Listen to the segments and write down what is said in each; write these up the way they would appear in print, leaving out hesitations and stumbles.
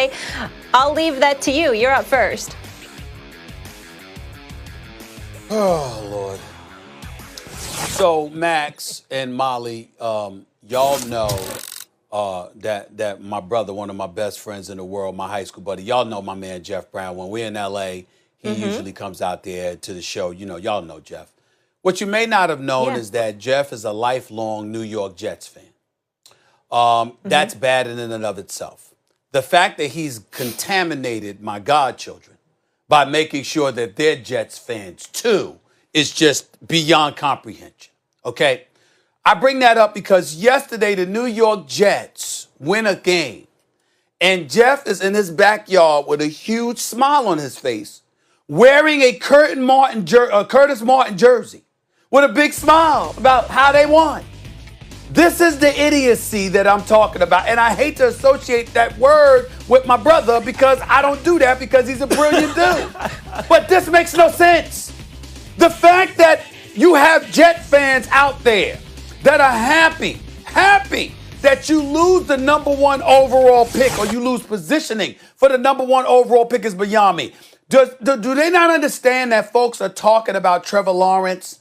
today. I'll leave that to you. You're up first. Oh, Lord. So, Max and Molly, y'all know that my brother, one of my best friends in the world, my high school buddy, y'all know my man Jeff Brown. When we're in L.A., he usually comes out there to the show. You know, y'all know Jeff. What you may not have known is that Jeff is a lifelong New York Jets fan. That's bad in and of itself. The fact that he's contaminated my godchildren by making sure that they're Jets fans too is just beyond comprehension, okay? I bring that up because yesterday the New York Jets win a game, and Jeff is in his backyard with a huge smile on his face, wearing a Curtis Martin jersey with a big smile about how they won. This is the idiocy that I'm talking about, and I hate to associate that word with my brother because I don't do that because he's a brilliant dude. But this makes no sense. The fact that you have Jet fans out there that are happy that you lose the number one overall pick or you lose positioning for the number one overall pick is beyond me. Do they not understand that folks are talking about Trevor Lawrence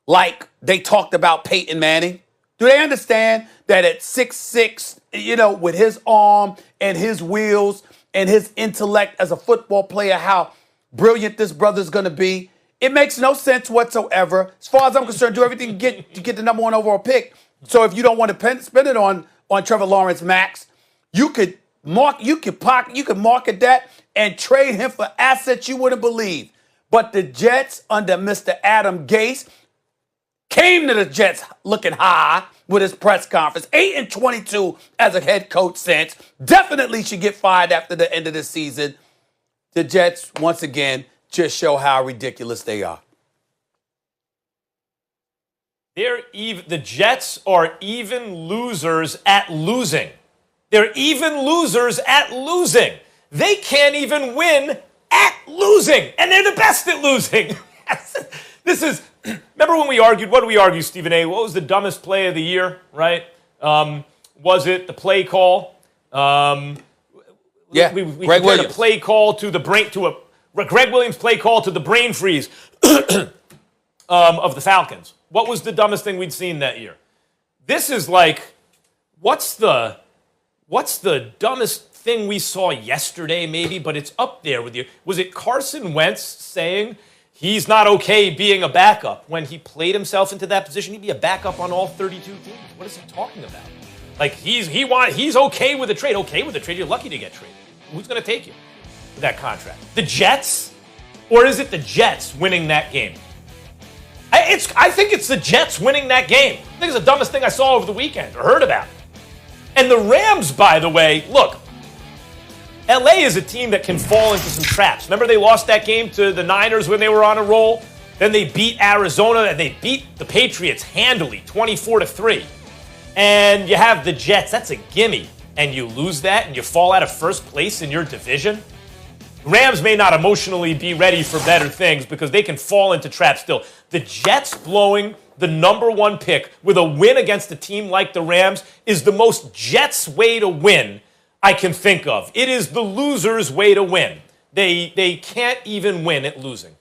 like they talked about Peyton Manning? Do they understand that at 6'6", with his arm and his wheels and his intellect as a football player, how brilliant this brother's going to be? It makes no sense whatsoever. As far as I'm concerned, do everything to get the number one overall pick. So if you don't want to spend it on Trevor Lawrence, Max, you could market that and trade him for assets you wouldn't believe. But the Jets under Mr. Adam Gase came to the Jets looking high with his press conference. 8-22 as a head coach since. Definitely should get fired after the end of the season. The Jets, once again, just show how ridiculous they are. The Jets are even losers at losing. They're even losers at losing. They can't even win at losing, and they're the best at losing. Remember when we argued, what did we argue, Stephen A? What was the dumbest play of the year, right? Was it the play call? Greg compared a play call to Greg Williams play call to the brain freeze of the Falcons. What was the dumbest thing we'd seen that year? This is like, what's the dumbest thing we saw yesterday, maybe? But it's up there with you. Was it Carson Wentz saying he's not okay being a backup when he played himself into that position? He'd be a backup on all 32 teams. What is he talking about? Like he's okay with a trade. Okay with a trade. You're lucky to get traded. Who's going to take you with that contract? The Jets, or is it the Jets winning that game? I think it's the Jets winning that game. I think it's the dumbest thing I saw over the weekend or heard about. And the Rams, by the way, look, LA is a team that can fall into some traps. Remember they lost that game to the Niners when they were on a roll? Then they beat Arizona and they beat the Patriots handily, 24-3. And you have the Jets, that's a gimme. And you lose that and you fall out of first place in your division. Rams may not emotionally be ready for better things because they can fall into traps still. The Jets blowing the number one pick with a win against a team like the Rams is the most Jets way to win I can think of. It is the loser's way to win. They can't even win at losing.